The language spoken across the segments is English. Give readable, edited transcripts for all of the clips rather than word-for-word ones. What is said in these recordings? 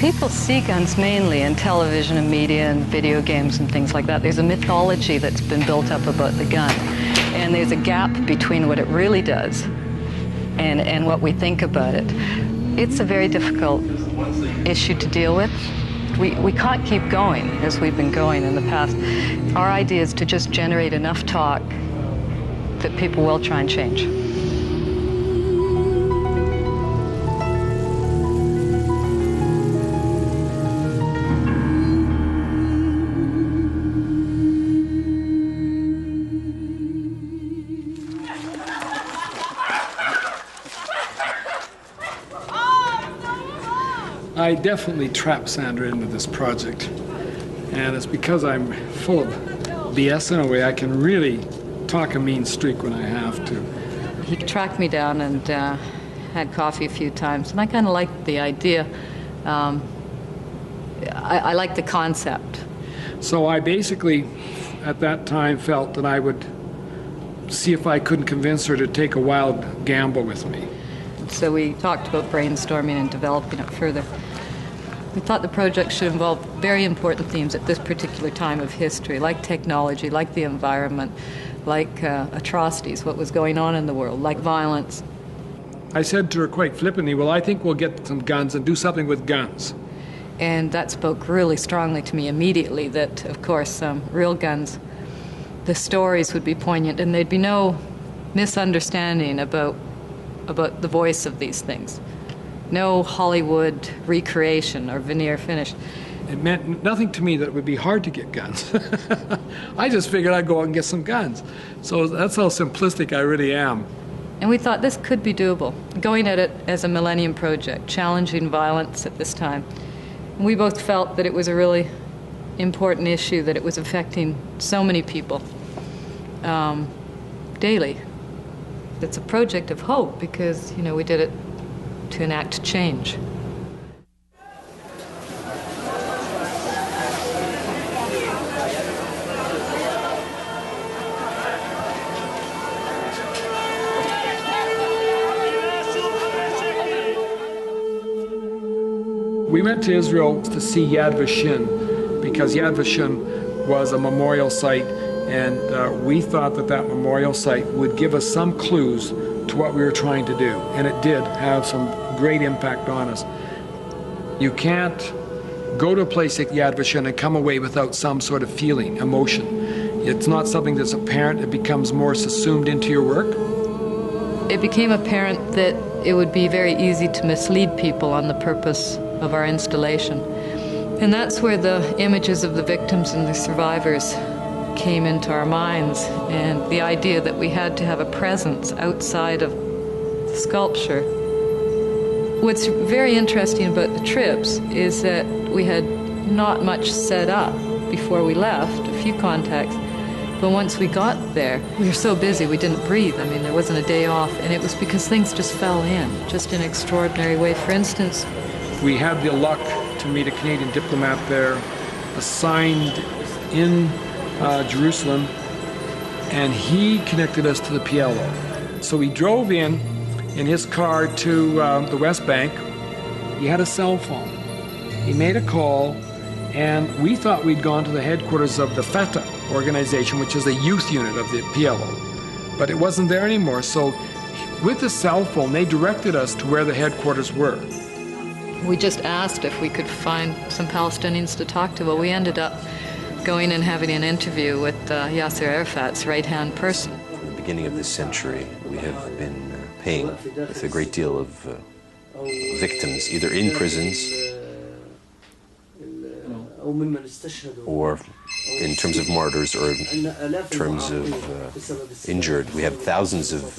People see guns mainly in television and media and video games and things like that. There's a mythology that's been built up about the gun. And there's a gap between what it really does and what we think about it. It's a very difficult issue to deal with. We can't keep going as we've been going in the past. Our idea is to just generate enough talk that people will try and change. I definitely trapped Sandra into this project, and it's because I'm full of BS in a way. I can really talk a mean streak when I have to. He tracked me down and had coffee a few times, and I kind of liked the idea. I liked the concept. So I basically, at that time, felt that I would see if I couldn't convince her to take a wild gamble with me. So we talked about brainstorming and developing it further. We thought the project should involve very important themes at this particular time of history, like technology, like the environment, like atrocities, what was going on in the world, like violence. I said to her quite flippantly, well, I think we'll get some guns and do something with guns. And that spoke really strongly to me immediately that, of course, real guns, the stories would be poignant and there'd be no misunderstanding about the voice of these things. No Hollywood recreation or veneer finish. It meant nothing to me that it would be hard to get guns. I just figured I'd go out and get some guns. So that's how simplistic I really am. And we thought this could be doable, going at it as a millennium project, challenging violence at this time. And we both felt that it was a really important issue, that it was affecting so many people daily. It's a project of hope because, you know, we did it to enact change. We went to Israel to see Yad Vashem because Yad Vashem was a memorial site, and we thought that that memorial site would give us some clues to what we were trying to do, and it did have some great impact on us. You can't go to a place like Yad Vashem and come away without some sort of feeling, emotion. It's not something that's apparent, it becomes more subsumed into your work. It became apparent that it would be very easy to mislead people on the purpose of our installation. And that's where the images of the victims and the survivors came into our minds, and the idea that we had to have a presence outside of the sculpture. What's very interesting about the trips is that we had not much set up before we left, a few contacts, but once we got there, we were so busy we didn't breathe. I mean, there wasn't a day off, and it was because things just fell in, just in an extraordinary way. For instance, we had the luck to meet a Canadian diplomat there, assigned in Jerusalem, and he connected us to the PLO. So we drove in his car to the West Bank. He had a cell phone. He made a call, and we thought we'd gone to the headquarters of the Fatah organization, which is a youth unit of the PLO. But it wasn't there anymore, so with the cell phone, they directed us to where the headquarters were. We just asked if we could find some Palestinians to talk to. Well, we ended up going and having an interview with Yasser Arafat's right-hand person. From the beginning of this century, we have been paying with a great deal of victims, either in prisons or in terms of martyrs, or in terms of injured. We have thousands of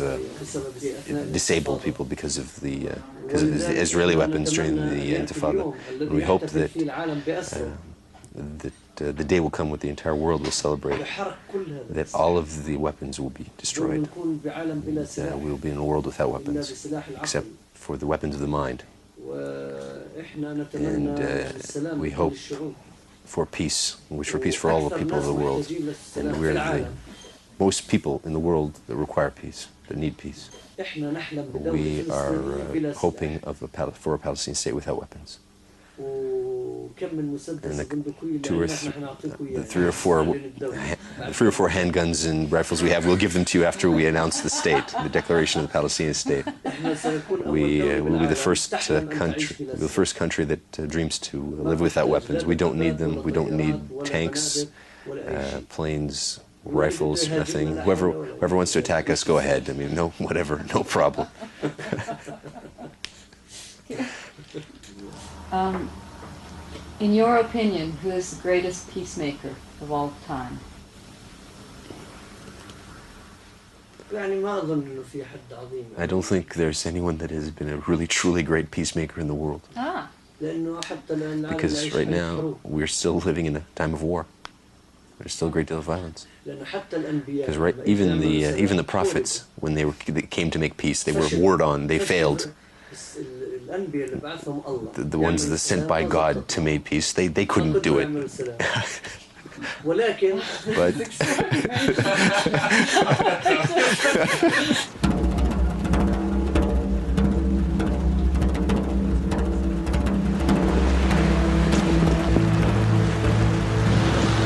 disabled people because of the Israeli weapons during the Intifada. And we hope that the day will come when the entire world will celebrate that all of the weapons will be destroyed. We will be in a world without weapons, except for the weapons of the mind. And we hope for peace. We wish for peace for all the people of the world. And we're the most people in the world that require peace, that need peace. We are hoping for a Palestinian state without weapons. And the three or four handguns and rifles we have, we'll give them to you after we announce the state, the declaration of the Palestinian state. We will be the first country that dreams to live without weapons. We don't need them. We don't need tanks, planes, rifles, nothing. Whoever wants to attack us, go ahead. I mean, no, whatever, no problem. In your opinion, who is the greatest peacemaker of all time? I don't think there's anyone that has been a really, truly great peacemaker in the world. Because right now, we're still living in a time of war. There's still a great deal of violence. Because even the prophets, when they came to make peace, they were warred on, they failed. The ones that sent by God to make peace, they couldn't do it. But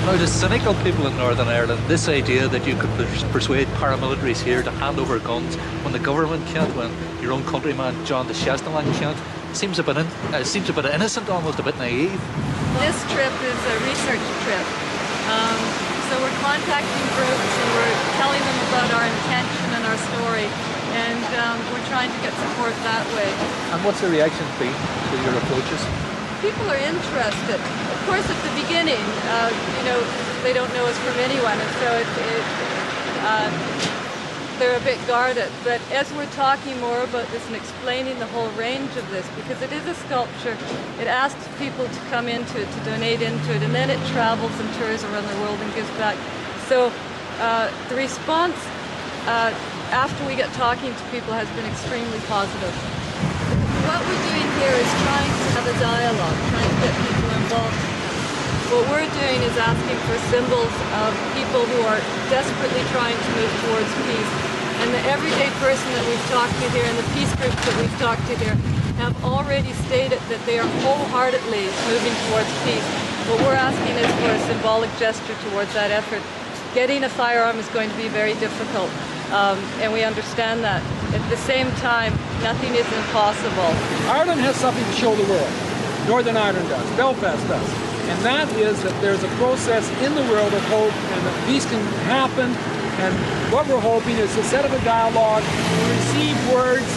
now, the cynical people in Northern Ireland, this idea that you could persuade paramilitaries here to hand over guns when the government can't, when your own countryman John de Chastelain can't, seems a bit innocent, almost a bit naive. This trip is a research trip. So we're contacting groups and we're telling them about our intention and our story, and we're trying to get support that way. And what's the reaction been to your approaches? People are interested. Of course, at the beginning, they don't know us from anyone, and so they're a bit guarded. But as we're talking more about this and explaining the whole range of this, because it is a sculpture, it asks people to come into it, to donate into it, and then it travels and tours around the world and gives back. So the response after we get talking to people has been extremely positive. What we're doing here is trying to have a dialogue, trying to get people involved. What we're doing is asking for symbols of people who are desperately trying to move towards peace. And the everyday person that we've talked to here and the peace groups that we've talked to here have already stated that they are wholeheartedly moving towards peace. What we're asking is for a symbolic gesture towards that effort. Getting a firearm is going to be very difficult, and we understand that. At the same time, nothing is impossible. Ireland has something to show the world. Northern Ireland does. Belfast does. And that is that there's a process in the world of hope and that peace can happen. And what we're hoping is to set up a dialogue, receive words,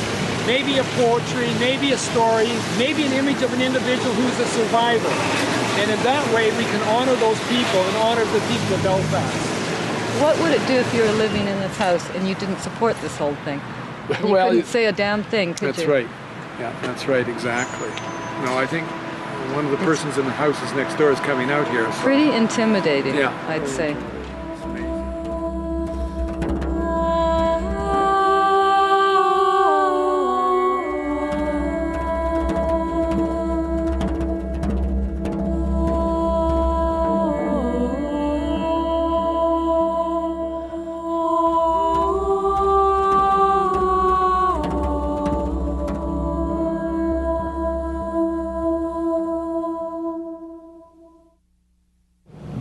maybe a poetry, maybe a story, maybe an image of an individual who's a survivor. And in that way, we can honor those people and honor the people of Belfast. What would it do if you were living in this house and you didn't support this whole thing? And you couldn't say a damn thing, could you? That's right. Yeah, that's right, exactly. No, I think one of the persons in the houses next door is coming out here. So. Pretty intimidating, yeah. I'd say.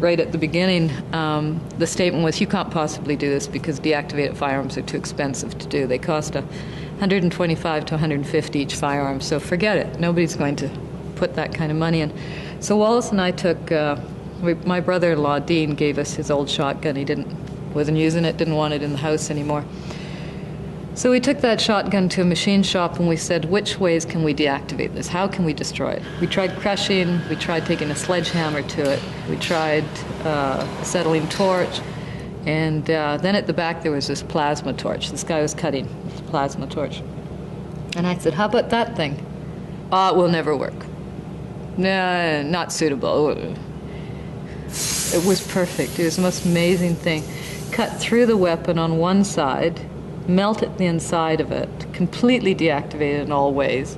Right at the beginning, the statement was, you can't possibly do this because deactivated firearms are too expensive to do. They cost $125 to $150 each firearm, so forget it. Nobody's going to put that kind of money in. So Wallace and I took, my brother-in-law, Dean, gave us his old shotgun. He wasn't using it, didn't want it in the house anymore. So we took that shotgun to a machine shop and we said, which ways can we deactivate this? How can we destroy it? We tried crushing, we tried taking a sledgehammer to it, we tried acetylene torch, and then at the back there was this plasma torch. This guy was cutting this plasma torch. And I said, how about that thing? It will never work. No, not suitable. It was perfect. It was the most amazing thing. Cut through the weapon on one side, melted the inside of it, completely deactivated in all ways,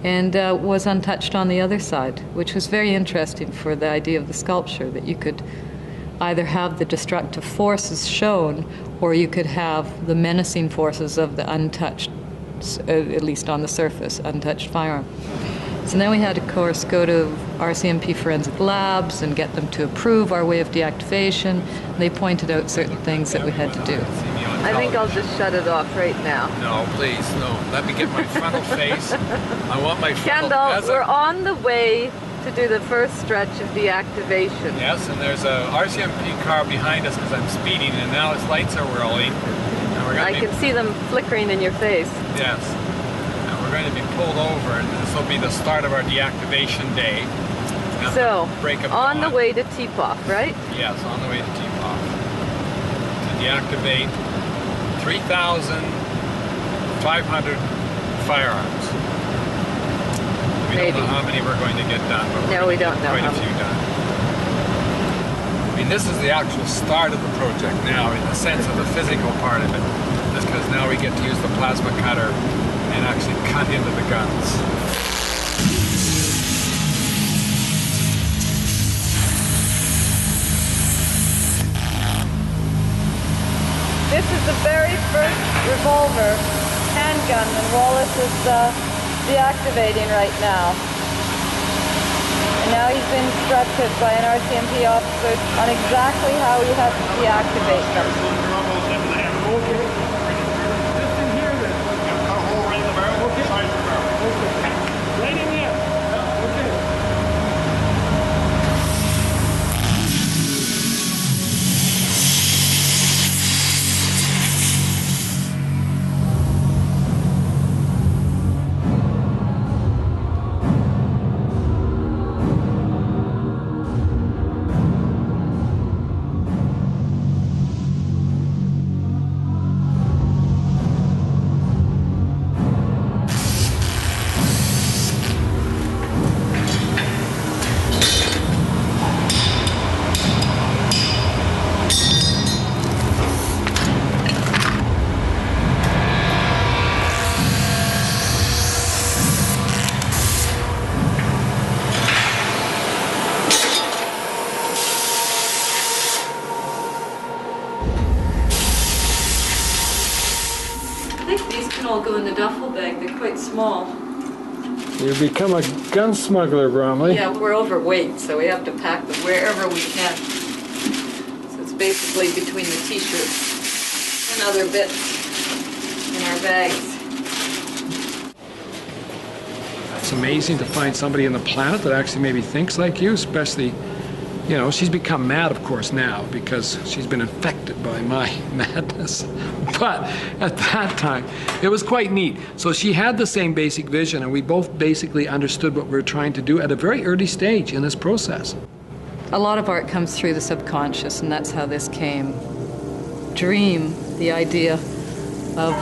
and was untouched on the other side, which was very interesting for the idea of the sculpture, that you could either have the destructive forces shown, or you could have the menacing forces of the untouched, at least on the surface, untouched firearm. So then we had, of course, go to RCMP forensic labs and get them to approve our way of deactivation. They pointed out certain things that we had to do. I think I'll just shut it off right now. No, please, no. Let me get my frontal face. I want my frontal... Kendall, we're on the way to do the first stretch of deactivation. Yes, and there's a RCMP car behind us because I'm speeding, and now its lights are whirling. I can see them flickering in your face. Yes. And we're going to be pulled over, and this will be the start of our deactivation day. So, on the way to Teepoff, right? Yes, on the way to Teepoff. To deactivate 3,500 firearms. We don't know how many we're going to get done, but no, we don't know quite a few done. I mean, this is the actual start of the project now, in the sense of the physical part of it. Just because now we get to use the plasma cutter and actually cut into the guns. This is the very first revolver handgun that Wallace is deactivating right now. And now he's been instructed by an RCMP officer on exactly how he has to deactivate them. Go in the duffel bag. They're quite small. You've become a gun smuggler, Bromley. Yeah, we're overweight, so we have to pack them wherever we can. So it's basically between the t-shirts and other bits in our bags. It's amazing to find somebody on the planet that actually maybe thinks like you, especially, you know, she's become mad, of course, now because she's been infected by my madness. But at that time, it was quite neat. So she had the same basic vision, and we both basically understood what we were trying to do at a very early stage in this process. A lot of art comes through the subconscious, and that's how this came. Dream, the idea of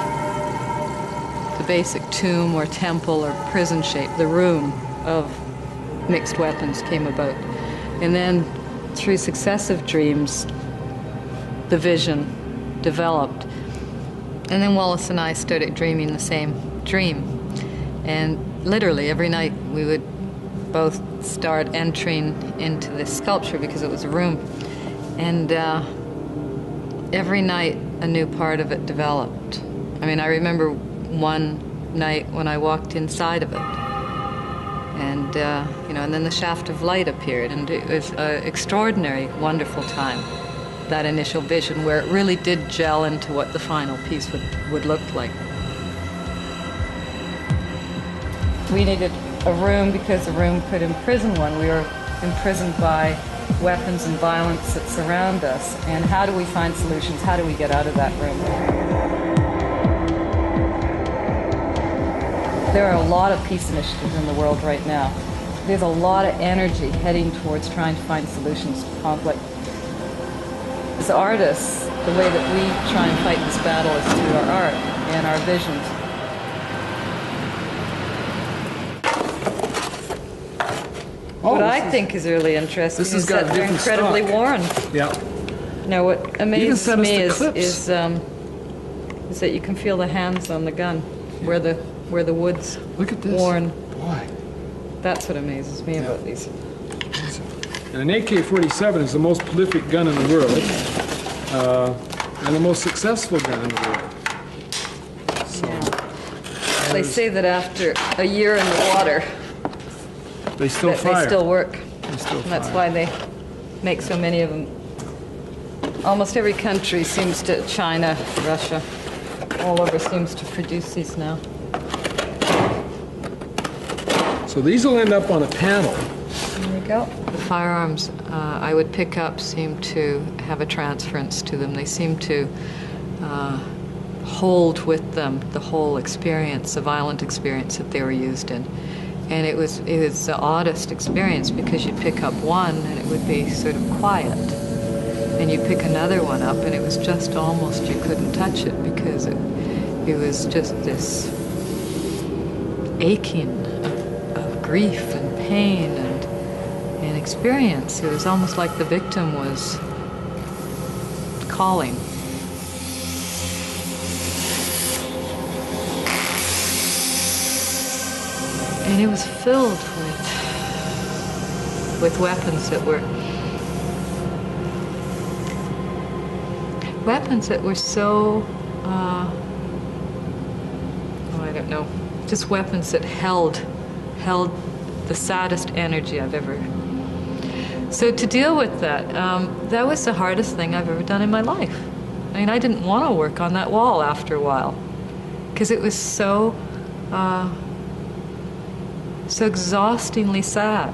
the basic tomb or temple or prison shape, the room of mixed weapons came about. And then through successive dreams, the vision developed. And then Wallace and I started dreaming the same dream. And literally every night we would both start entering into this sculpture because it was a room. And every night a new part of it developed. I mean, I remember one night when I walked inside of it. And, you know, and then the shaft of light appeared, and it was an extraordinary, wonderful time, that initial vision, where it really did gel into what the final piece would look like. We needed a room because a room could imprison one. We were imprisoned by weapons and violence that surround us. And how do we find solutions? How do we get out of that room? There are a lot of peace initiatives in the world right now. There's a lot of energy heading towards trying to find solutions to conflict. As artists, the way that we try and fight this battle is through our art and our visions. What I think is really interesting is that they're incredibly worn. Yeah. Now, what amazes me is that you can feel the hands on the gun, where the wood's Look at this. worn. Boy. That's what amazes me about these. And an AK-47 is the most prolific gun in the world, and the most successful gun in the world. So, They say that after a year in the water, they still that fire. they still work. They still And that's fire. why they make so many of them. Almost every country seems to, China, Russia, all over seems to produce these now. So these will end up on a panel. There we go. The firearms I would pick up seem to have a transference to them. They seem to hold with them the whole experience, the violent experience that they were used in. And it was the oddest experience because you'd pick up one and it would be sort of quiet. And you pick another one up and it was just almost, you couldn't touch it because it was just this aching of grief and pain and experience. It was almost like the victim was calling. And it was filled with weapons that were so, I don't know, just weapons that held the saddest energy I've ever. So to deal with that, that was the hardest thing I've ever done in my life. I mean, I didn't want to work on that wall after a while because it was so exhaustingly sad.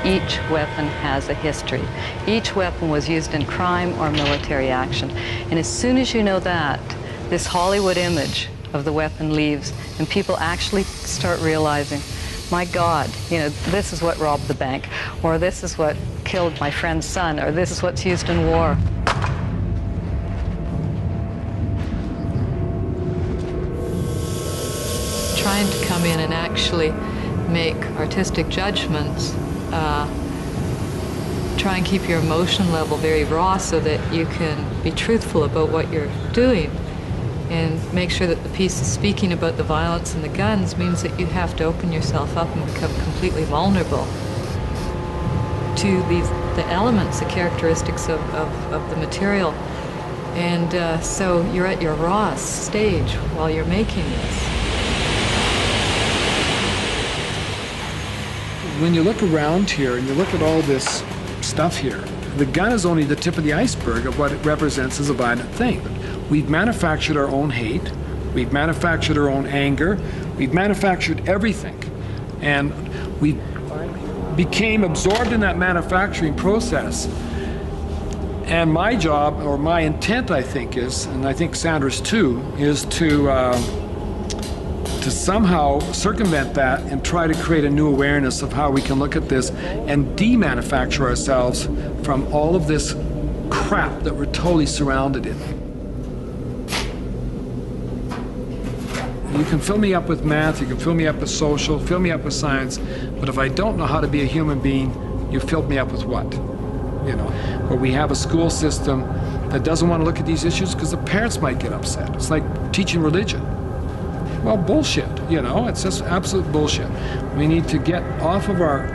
Each weapon has a history. Each weapon was used in crime or military action. And as soon as you know that, this Hollywood image of the weapon leaves, and people actually start realizing, my God, you know, this is what robbed the bank, or this is what killed my friend's son, or this is what's used in war. Trying to come in and actually make artistic judgments, try and keep your emotion level very raw so that you can be truthful about what you're doing and make sure that the piece is speaking about the violence and the guns means that you have to open yourself up and become completely vulnerable to the elements, the characteristics of the material. And so you're at your rawest stage while you're making this. When you look around here and you look at all this stuff here, the gun is only the tip of the iceberg of what it represents as a violent thing. We've manufactured our own hate, we've manufactured our own anger, we've manufactured everything. And we became absorbed in that manufacturing process. And my job, or my intent, I think is, and I think Sandra's too, is to somehow circumvent that and try to create a new awareness of how we can look at this and de-manufacture ourselves from all of this crap that we're totally surrounded in. You can fill me up with math, you can fill me up with social, fill me up with science, but if I don't know how to be a human being, you filled me up with what? You know, where we have a school system that doesn't want to look at these issues because the parents might get upset. It's like teaching religion. Well, bullshit, you know, it's just absolute bullshit. We need to get off of our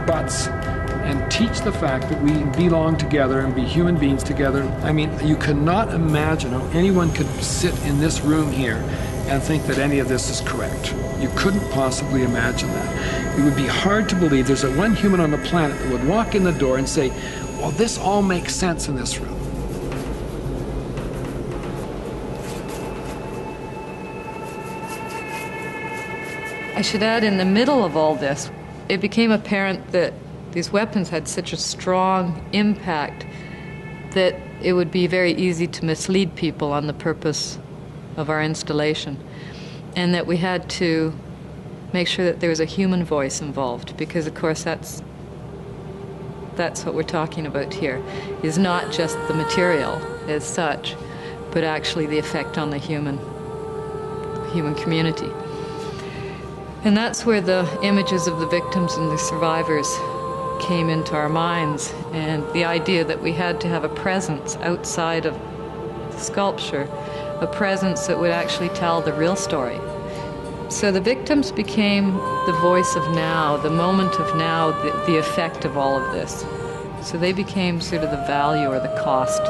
butts and teach the fact that we belong together and be human beings together. I mean, you cannot imagine how anyone could sit in this room here and think that any of this is correct. You couldn't possibly imagine that. It would be hard to believe there's a one human on the planet that would walk in the door and say, well, this all makes sense in this room. I should add, in the middle of all this, it became apparent that these weapons had such a strong impact that it would be very easy to mislead people on the purpose of our installation, and that we had to make sure that there was a human voice involved, because of course that's what we're talking about here, is not just the material as such, but actually the effect on the human community. And that's where the images of the victims and the survivors came into our minds, and the idea that we had to have a presence outside of the sculpture, a presence that would actually tell the real story. So the victims became the voice of now, the moment of now, the effect of all of this. So they became sort of the value or the cost.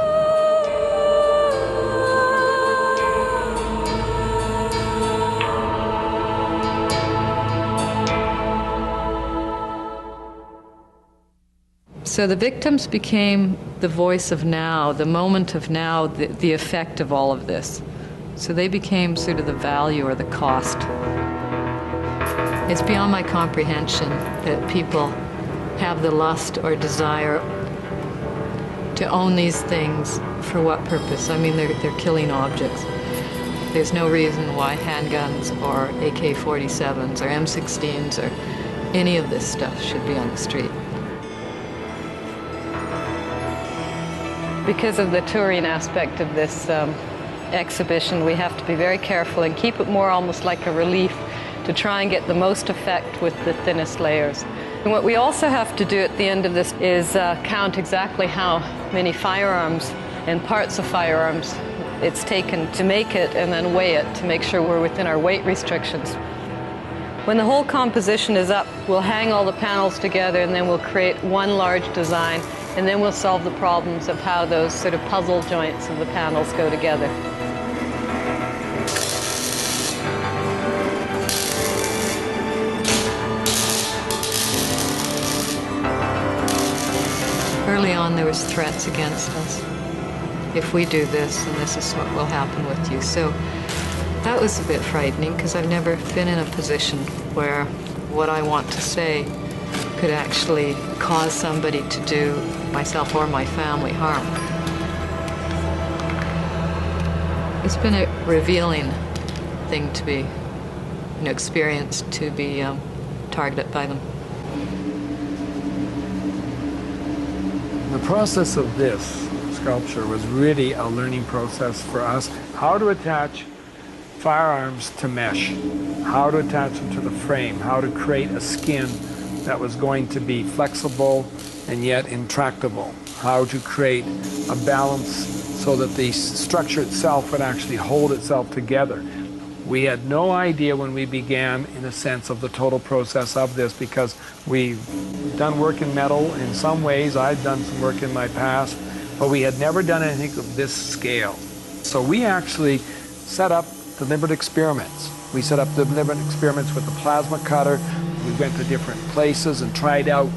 So the victims became the voice of now, the moment of now, the effect of all of this. So they became sort of the value or the cost. It's beyond my comprehension that people have the lust or desire to own these things. For what purpose? I mean, they're killing objects. There's no reason why handguns or AK-47s or M16s or any of this stuff should be on the street. Because of the touring aspect of this exhibition, we have to be very careful and keep it more almost like a relief to try and get the most effect with the thinnest layers. And what we also have to do at the end of this is count exactly how many firearms and parts of firearms it's taken to make it, and then weigh it to make sure we're within our weight restrictions. When the whole composition is up, we'll hang all the panels together, and then we'll create one large design, and then we'll solve the problems of how those sort of puzzle joints of the panels go together. Early on, there was threats against us. If we do this, then this is what will happen with you. So that was a bit frightening, because I've never been in a position where what I want to say could actually cause somebody to do, myself or my family, harm. It's been a revealing thing to be, experienced, to be targeted by them. The process of this sculpture was really a learning process for us. How to attach firearms to mesh, how to attach them to the frame, how to create a skin that was going to be flexible and yet intractable, how to create a balance so that the structure itself would actually hold itself together. We had no idea when we began, in a sense, of the total process of this, because we've done work in metal in some ways. I'd done some work in my past, but we had never done anything of this scale. So we actually set up deliberate experiments. We set up deliberate experiments with the plasma cutter. We went to different places and tried out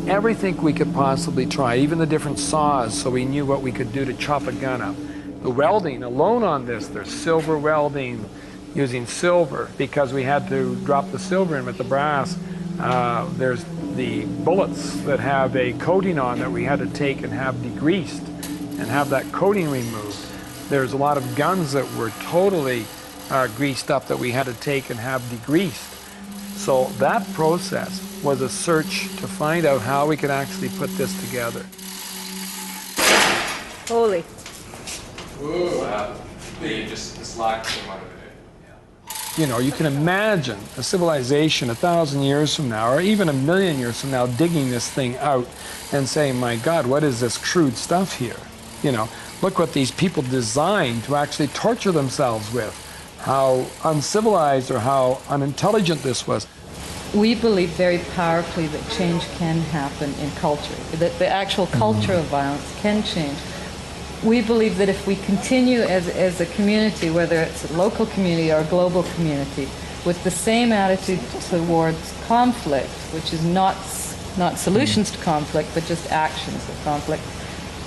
everything we could possibly try, even the different saws, so we knew what we could do to chop a gun up. The welding alone on this, there's silver welding, using silver, because we had to drop the silver in with the brass. There's the bullets that have a coating on that we had to take and have degreased and have that coating removed. There's a lot of guns that were totally greased up that we had to take and have degreased. So that process was a search to find out how we could actually put this together. Holy. Ooh, wow. Just the slack came out of it. You know, you can imagine a civilization 1,000 years from now, or even 1,000,000 years from now, digging this thing out and saying, my God, what is this crude stuff here? You know, look what these people designed to actually torture themselves with. How uncivilized or how unintelligent this was. We believe very powerfully that change can happen in culture, that the actual culture of violence can change. We believe that if we continue as a community, whether it's a local community or a global community, with the same attitude towards conflict, which is not solutions to conflict, but just actions of conflict,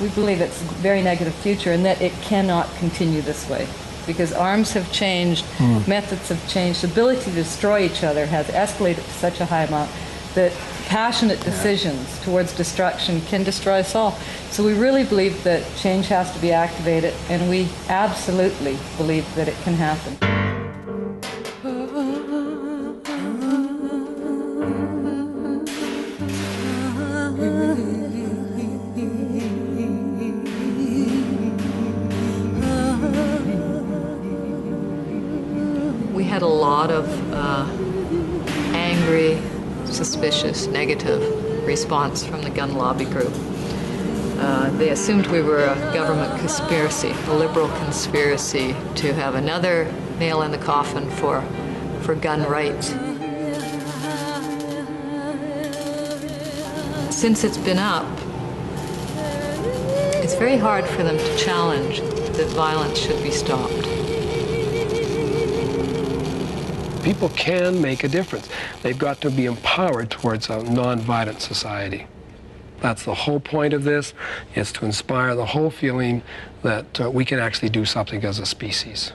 we believe it's a very negative future, and that it cannot continue this way. Because arms have changed, methods have changed, the ability to destroy each other has escalated to such a high amount that passionate decisions towards destruction can destroy us all. So we really believe that change has to be activated, and we absolutely believe that it can happen. We had a lot of angry, suspicious, negative response from the gun lobby group. They assumed we were a government conspiracy, a liberal conspiracy to have another nail in the coffin for gun rights. Since it's been up, it's very hard for them to challenge that violence should be stopped. People can make a difference. They've got to be empowered towards a non-violent society. That's the whole point of this, is to inspire the whole feeling that we can actually do something as a species.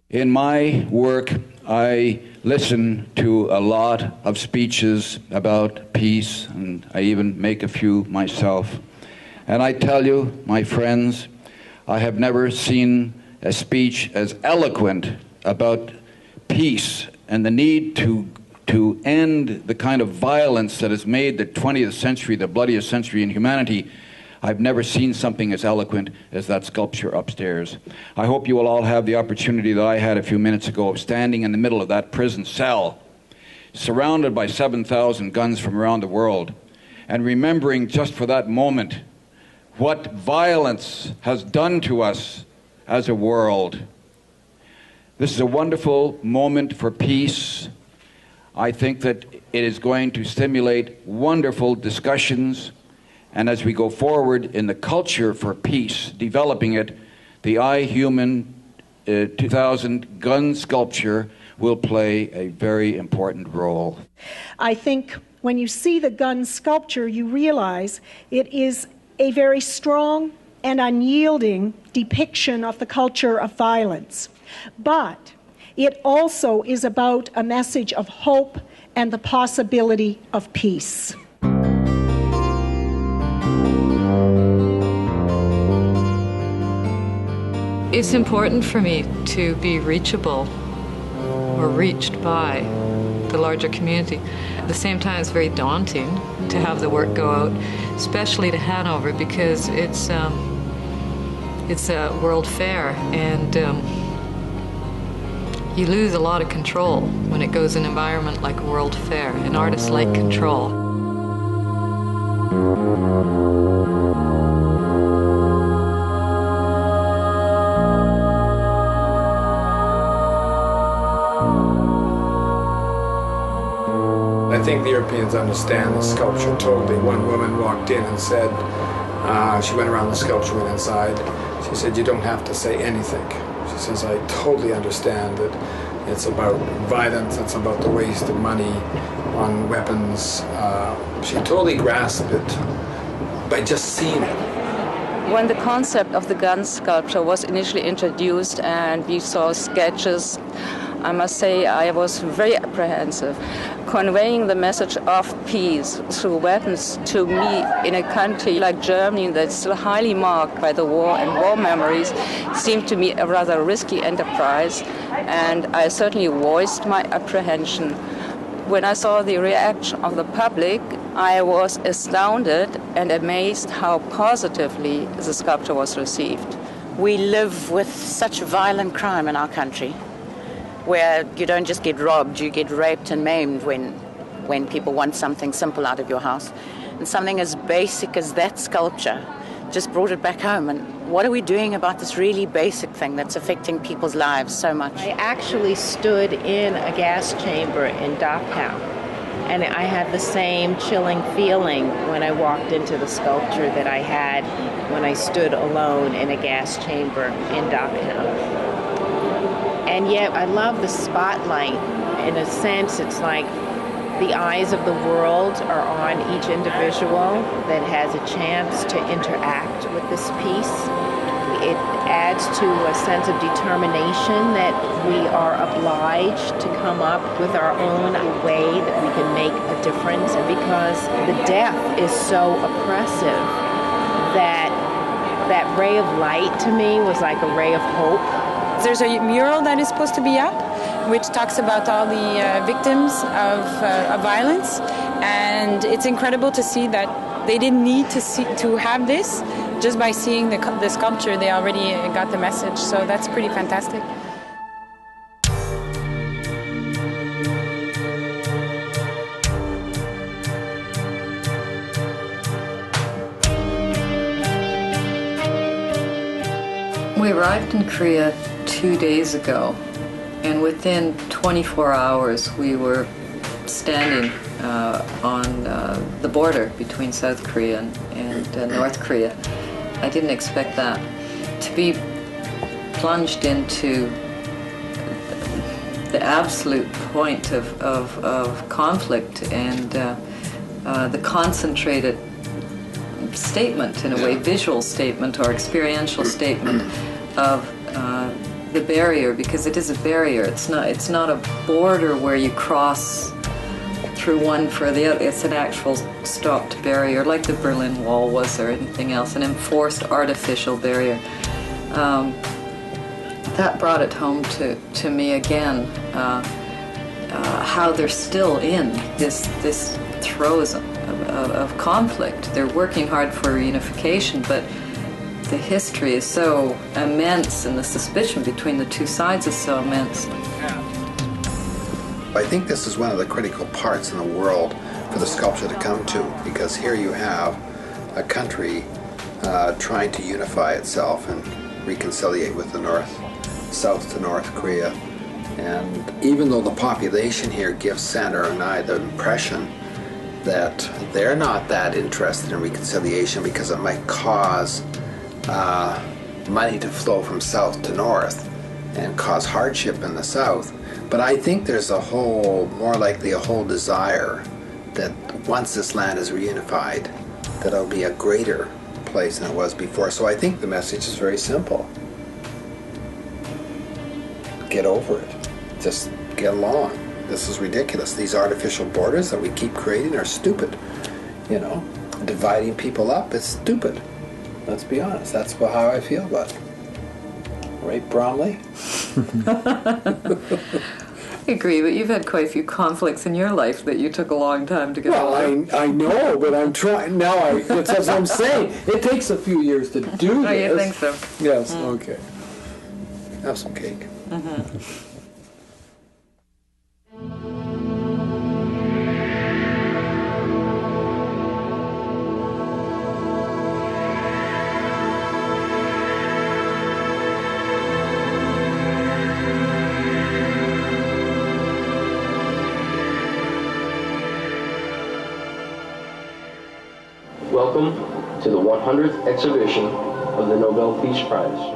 In my work, I listen to a lot of speeches about peace, and I even make a few myself. And I tell you, my friends, I have never seen a speech as eloquent about peace and the need to end the kind of violence that has made the 20th century the bloodiest century in humanity. I've never seen something as eloquent as that sculpture upstairs. I hope you will all have the opportunity that I had a few minutes ago of standing in the middle of that prison cell, surrounded by 7,000 guns from around the world, and remembering just for that moment what violence has done to us as a world. This is a wonderful moment for peace. I think that it is going to stimulate wonderful discussions, and as we go forward in the culture for peace, developing it, the I Human 2000 gun sculpture will play a very important role. I think when you see the gun sculpture, you realize it is a very strong and unyielding depiction of the culture of violence. But it also is about a message of hope and the possibility of peace. It's important for me to be reachable or reached by the larger community. At the same time, it's very daunting to have the work go out, especially to Hanover, because it's a world fair, and you lose a lot of control when it goes in an environment like a world fair, and artists like control. I think the Europeans understand the sculpture totally. One woman walked in and said, she went around the sculpture, went inside. She said, "You don't have to say anything." She says, "I totally understand that it's about violence, it's about the waste of money on weapons." She totally grasped it by just seeing it. When the concept of the gun sculpture was initially introduced and we saw sketches, I must say I was very apprehensive. Conveying the message of peace through weapons to me in a country like Germany that's still highly marked by the war and war memories seemed to me a rather risky enterprise, and I certainly voiced my apprehension. When I saw the reaction of the public, I was astounded and amazed how positively the sculpture was received. We live with such violent crime in our country, where you don't just get robbed, you get raped and maimed when people want something simple out of your house. And something as basic as that sculpture just brought it back home. And what are we doing about this really basic thing that's affecting people's lives so much? I actually stood in a gas chamber in Dachau, and I had the same chilling feeling when I walked into the sculpture that I had when I stood alone in a gas chamber in Dachau. And yet I love the spotlight. In a sense, it's like the eyes of the world are on each individual that has a chance to interact with this piece. it adds to a sense of determination that we are obliged to come up with our own way that we can make a difference. And because the death is so oppressive, that ray of light to me was like a ray of hope. There's a mural that is supposed to be up, which talks about all the victims of violence, and it's incredible to see that they didn't need to have this. Just by seeing the sculpture, they already got the message, so that's pretty fantastic. We arrived in Korea 2 days ago, and within 24 hours we were standing on the border between South Korea and North Korea. I didn't expect that. To be plunged into the absolute point of conflict and the concentrated statement, in a way, visual statement or experiential statement of the barrier, because it is a barrier. It's not a border where you cross through one for the other. It's an actual stopped barrier, like the Berlin Wall was or anything else, an enforced artificial barrier. That brought it home to me again, how they're still in this throes of conflict. They're working hard for reunification, but the history is so immense and the suspicion between the two sides is so immense. I think this is one of the critical parts in the world for the sculpture to come to, because here you have a country trying to unify itself and reconciliate with the North, South to North Korea. And even though the population here gives Sandra and I the impression that they're not that interested in reconciliation because it might cause money to flow from South to North and cause hardship in the South. But I think there's a whole, more likely a whole desire that once this land is reunified, that it'll be a greater place than it was before. So I think the message is very simple. Get over it. Just get along. This is ridiculous. These artificial borders that we keep creating are stupid. You know, dividing people up is stupid. Let's be honest. That's how I feel about it. Right, Bromley? I agree, but you've had quite a few conflicts in your life that you took a long time to get over. Well, I know, but I'm trying now. That's what I'm saying. It takes a few years to do this. Oh, you think so? Yes. Okay. Have some cake. Mm-hmm. Welcome to the 100th exhibition of the Nobel Peace Prize.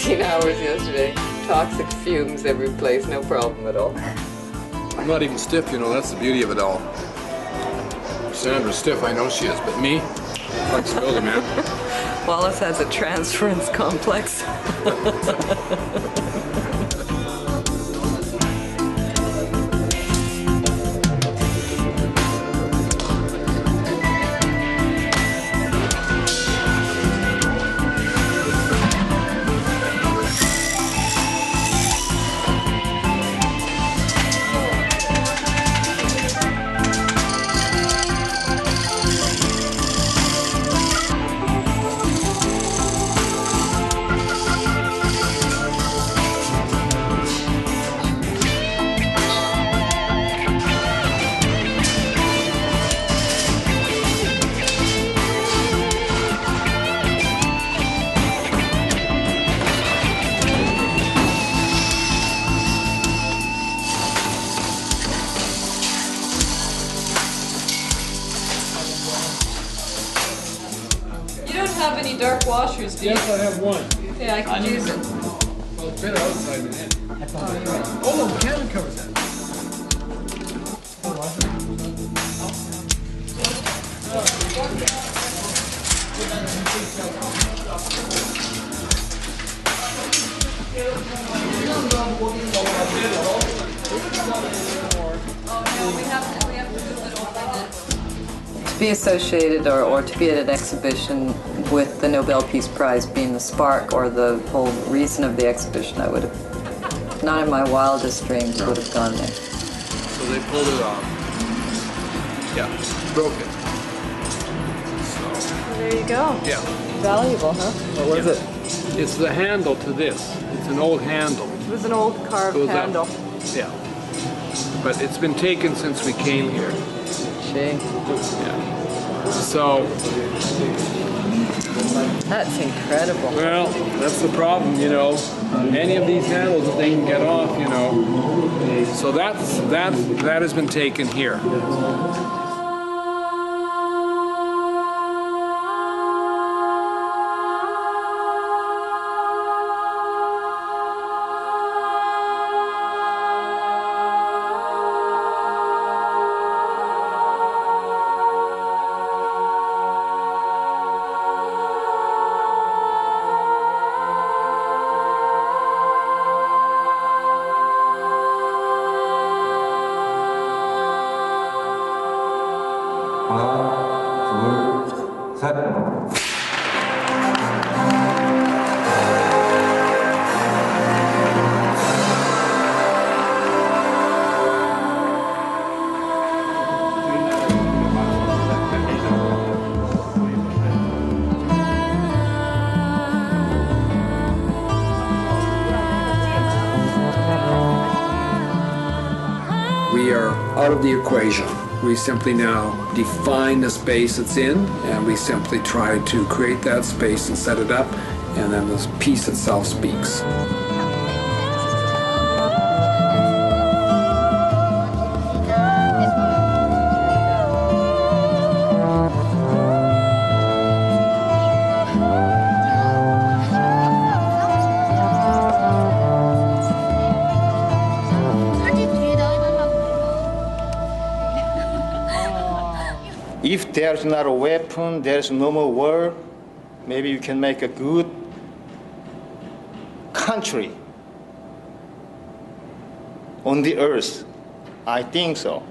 Hours yesterday toxic fumes every place, no problem at all. I'm not even stiff, you know, that's the beauty of it all. Sandra's stiff, I know she is, but me, flexibility, man. Wallace has a transference complex. Dark washers, do you? Yes, I have one. Yeah, I could use it. Well, it's better outside than in. Oh, no, the cabin covers that. To be associated or to be at an exhibition with the Nobel Peace Prize being the spark or the whole reason of the exhibition, I would have, not in my wildest dreams, would have gone there. So they pulled it off. Yeah, broke it. So. There you go. Yeah. Valuable, huh? What was it? It's the handle to this. It's an old handle. It was an old carved handle. Up. Yeah. But it's been taken since we came here. Gee. Yeah. So. That's incredible. Well, that's the problem, you know. Any of these handles that they can get off, you know. So that has been taken here. We are out of the equation. We simply now define the space it's in, and we simply try to create that space and set it up, and then the piece itself speaks. If there's not a weapon, there's no more war, maybe you can make a good country on the earth. I think so.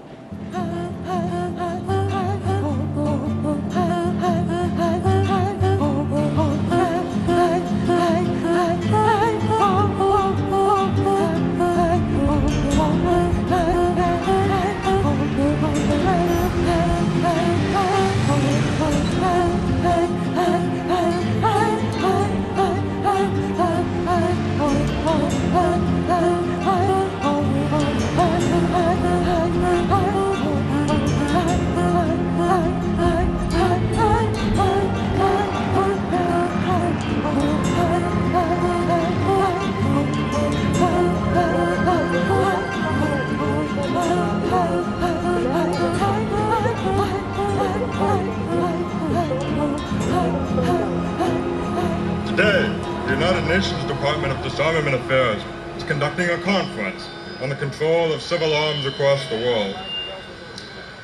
Today, the United Nations Department of Disarmament Affairs is conducting a conference on the control of civil arms across the world.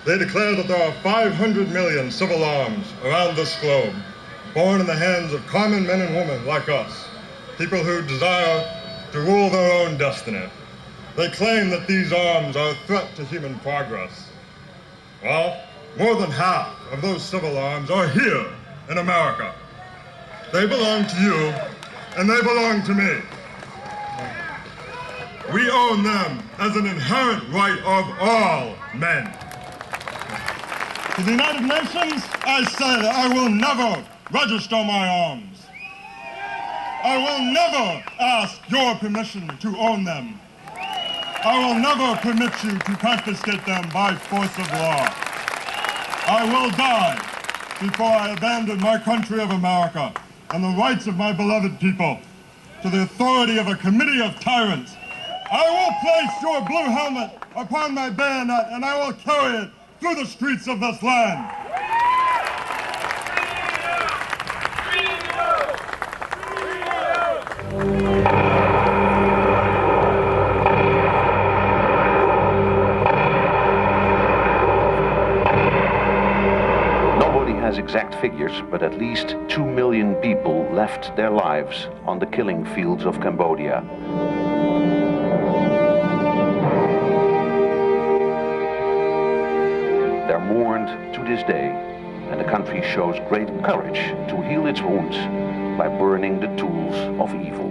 They declare that there are 500 million civil arms around this globe, born in the hands of common men and women like us, people who desire to rule their own destiny. They claim that these arms are a threat to human progress. Well, more than half of those civil arms are here in America. They belong to you, and they belong to me. We own them as an inherent right of all men. To the United Nations, I say that I will never register my arms. I will never ask your permission to own them. I will never permit you to confiscate them by force of law. I will die before I abandon my country of America and the rights of my beloved people to the authority of a committee of tyrants. I will place your blue helmet upon my bayonet and I will carry it through the streets of this land. Nobody has exact figures, but at least 2 million people left their lives on the killing fields of Cambodia. They're mourned to this day, and the country shows great courage to heal its wounds by burning the tools of evil.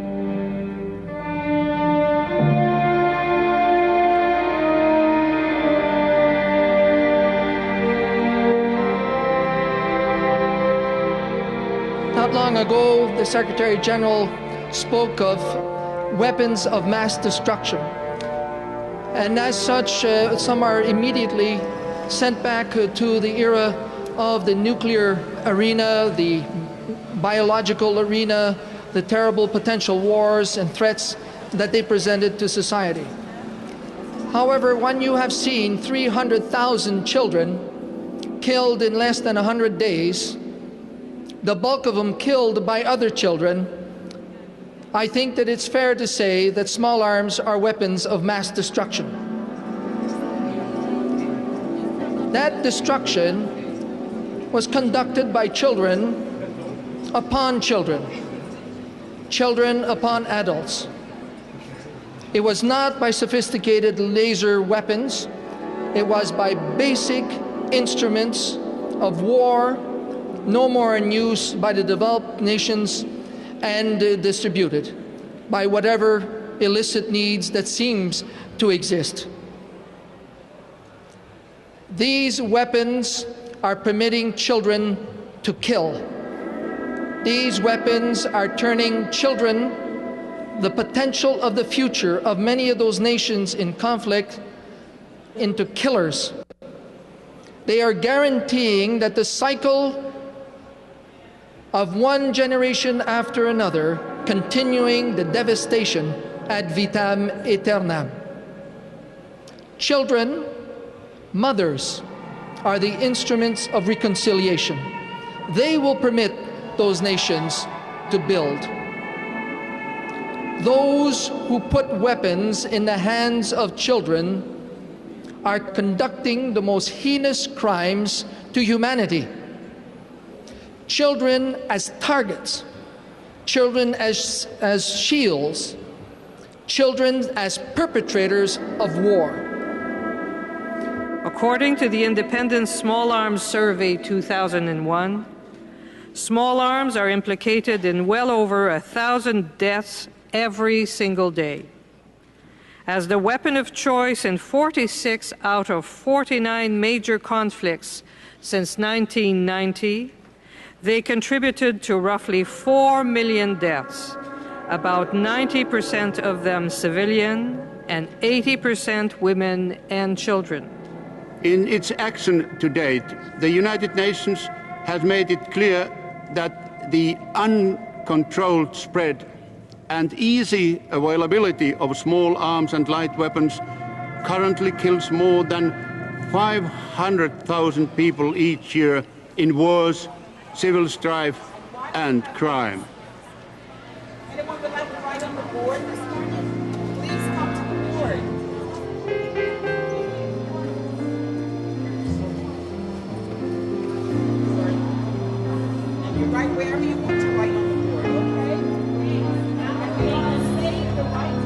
Not long ago, the Secretary General spoke of weapons of mass destruction. And as such, some are immediately sent back to the era of the nuclear arena, the biological arena, the terrible potential wars and threats that they presented to society. However, when you have seen 300,000 children killed in less than 100 days, the bulk of them killed by other children, I think that it's fair to say that small arms are weapons of mass destruction. That destruction was conducted by children upon children, children upon adults. It was not by sophisticated laser weapons, it was by basic instruments of war, no more in use by the developed nations and distributed by whatever illicit needs that seems to exist. These weapons are permitting children to kill. These weapons are turning children, the potential of the future of many of those nations in conflict, into killers. They are guaranteeing that the cycle of one generation after another, continuing the devastation ad vitam aeternam. Children, mothers, are the instruments of reconciliation. They will permit those nations to build. Those who put weapons in the hands of children are conducting the most heinous crimes to humanity. Children as targets, children as shields, children as perpetrators of war. According to the Independent Small Arms Survey 2001, small arms are implicated in well over 1,000 deaths every single day. As the weapon of choice in 46 out of 49 major conflicts since 1990, they contributed to roughly 4 million deaths, about 90% of them civilian and 80% women and children. In its action to date, the United Nations has made it clear that the uncontrolled spread and easy availability of small arms and light weapons currently kills more than 500,000 people each year in wars, civil strife and crime. forward. And you write wherever you want to write on the board, okay? And you want to say the right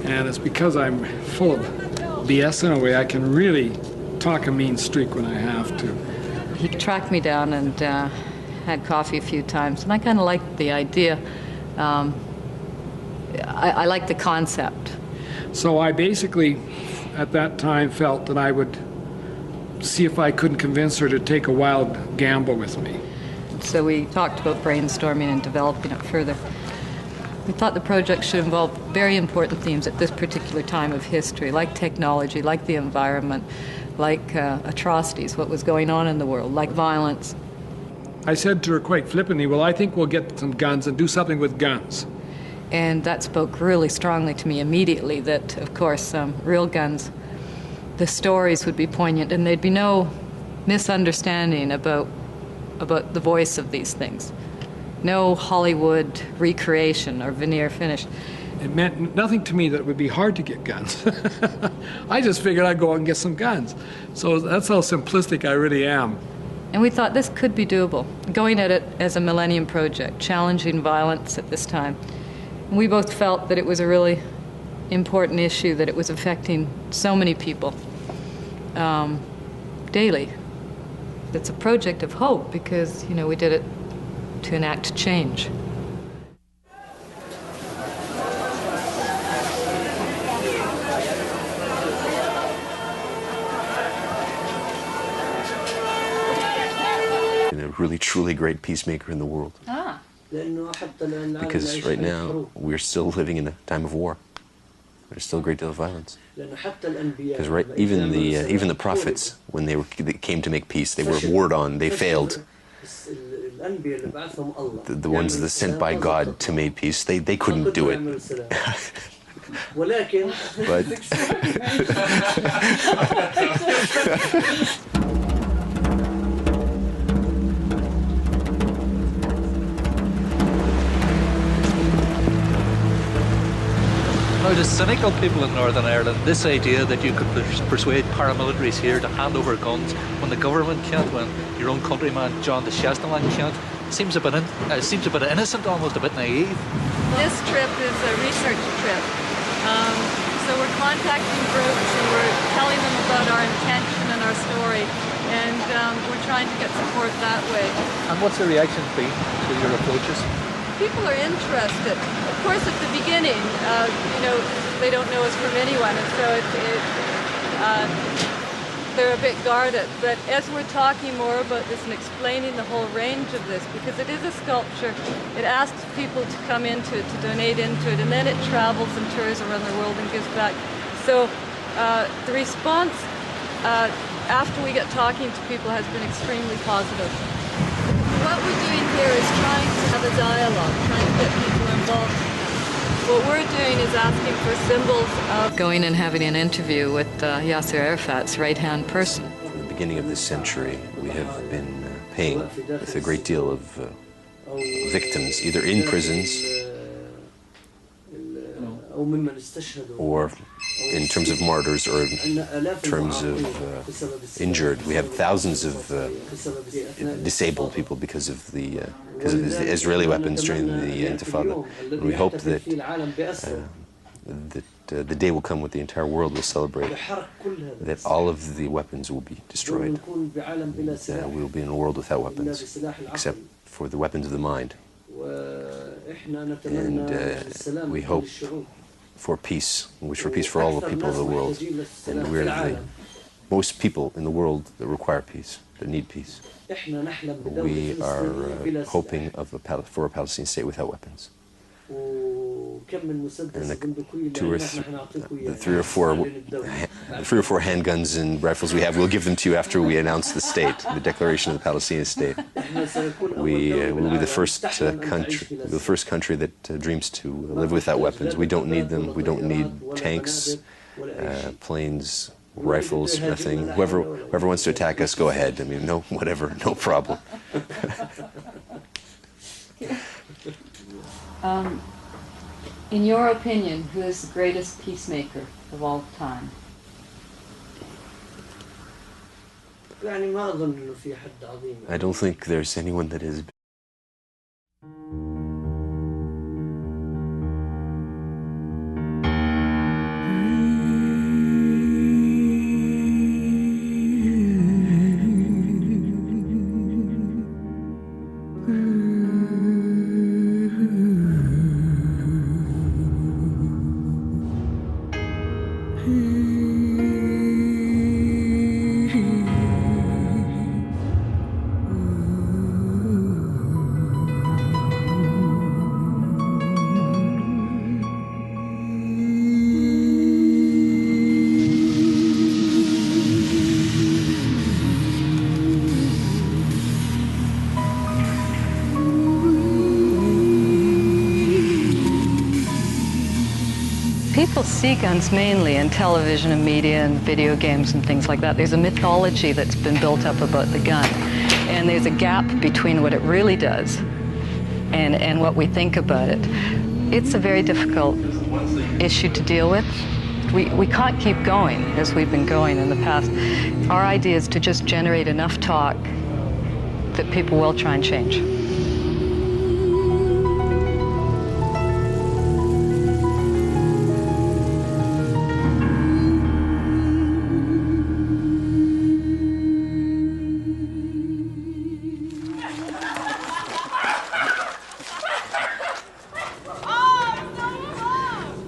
And it's because I'm full of BS in a way, I can really talk a mean streak when I have to. He tracked me down and had coffee a few times, and I kind of liked the idea. I liked the concept. So I basically, at that time, felt that I would see if I couldn't convince her to take a wild gamble with me. So we talked about brainstorming and developing it further. We thought the project should involve very important themes at this particular time of history, like technology, like the environment, like atrocities, what was going on in the world, like violence. I said to her quite flippantly, well, I think we'll get some guns and do something with guns. And that spoke really strongly to me immediately that, of course, real guns, the stories would be poignant and there'd be no misunderstanding about the voice of these things. No Hollywood recreation or veneer finish. It meant nothing to me that it would be hard to get guns. I just figured I'd go out and get some guns. So that's how simplistic I really am. And we thought this could be doable, going at it as a Millennium Project, challenging violence at this time. And we both felt that it was a really important issue, that it was affecting so many people daily. It's a project of hope because, you know, we did it to enact change. really, truly great peacemaker in the world. Ah. Because right now, we're still living in a time of war. There's still a great deal of violence. Because even the prophets, when they came to make peace, they were warred on, they failed. The ones that sent by God to make peace, they couldn't do it. But Now, to cynical people in Northern Ireland, this idea that you could persuade paramilitaries here to hand over guns when the government can't, when your own countryman John the Chestnut can't, seems a bit innocent, almost a bit naive. This trip is a research trip. So we're contacting groups and we're telling them about our intention and our story, and we're trying to get support that way. And what's the reaction been to your approaches? People are interested. Of course, at the beginning, they don't know us from anyone, and so they're a bit guarded. But as we're talking more about this and explaining the whole range of this, because it is a sculpture, it asks people to come into it, to donate into it, and then it travels and tours around the world and gives back. So the response after we get talking to people has been extremely positive. What we're doing here is trying to have a dialogue, trying to get people involved. What we're doing is asking for symbols of... Going and having an interview with Yasser Arafat's right-hand person. From the beginning of this century, we have been paying with a great deal of victims, either in prisons or in terms of martyrs or in terms of injured. We have thousands of disabled people because of the Israeli weapons during the Intifada. And we hope that the day will come when the entire world will celebrate that all of the weapons will be destroyed. We will be in a world without weapons, except for the weapons of the mind. And we hope for peace. We wish for peace for all the people of the world. And we're the most people in the world that require peace, that need peace. We are hoping for a Palestinian state without weapons. And the three or four handguns and rifles we have, we'll give them to you after we announce the state, the declaration of the Palestinian state. We will be the first country that dreams to live without weapons. We don't need them. We don't need tanks, planes, rifles, nothing. Whoever wants to attack us, go ahead. I mean, no, whatever, no problem. In your opinion, who is the greatest peacemaker of all time? I don't think there's anyone that is. People see guns mainly in television and media and video games and things like that. There's a mythology that's been built up about the gun. And there's a gap between what it really does and what we think about it. It's a very difficult issue to deal with. We can't keep going as we've been going in the past. Our idea is to just generate enough talk that people will try and change.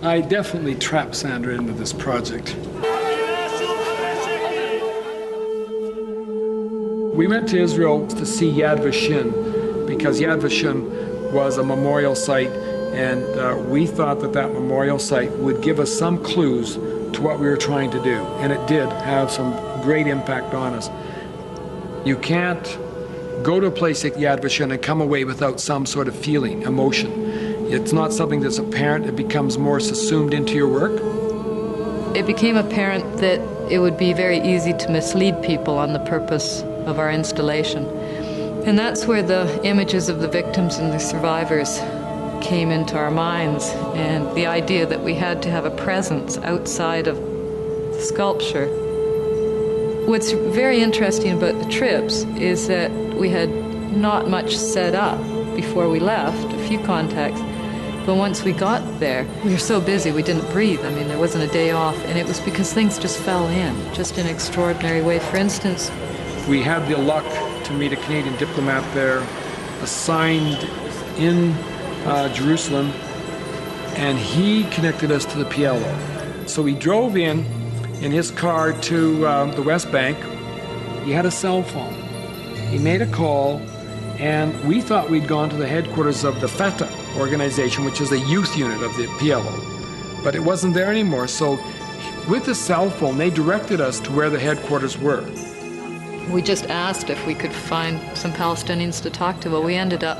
I definitely trapped Sandra into this project. We went to Israel to see Yad Vashem because Yad Vashem was a memorial site, and we thought that that memorial site would give us some clues to what we were trying to do, and it did have some great impact on us. You can't go to a place like Yad Vashem and come away without some sort of feeling, emotion. It's not something that's apparent, it becomes more subsumed into your work. It became apparent that it would be very easy to mislead people on the purpose of our installation. And that's where the images of the victims and the survivors came into our minds, and the idea that we had to have a presence outside of the sculpture. What's very interesting about the trips is that we had not much set up before we left, a few contacts, but once we got there, we were so busy we didn't breathe. I mean, there wasn't a day off, and it was because things just fell in, just in an extraordinary way. For instance, we had the luck to meet a Canadian diplomat there, assigned in Jerusalem, and he connected us to the PLO. So we drove in his car to the West Bank. He had a cell phone. He made a call, and we thought we'd gone to the headquarters of the Fatah organization, which is the youth unit of the PLO. But it wasn't there anymore, so with the cell phone, they directed us to where the headquarters were. we just asked if we could find some Palestinians to talk to. Well, we ended up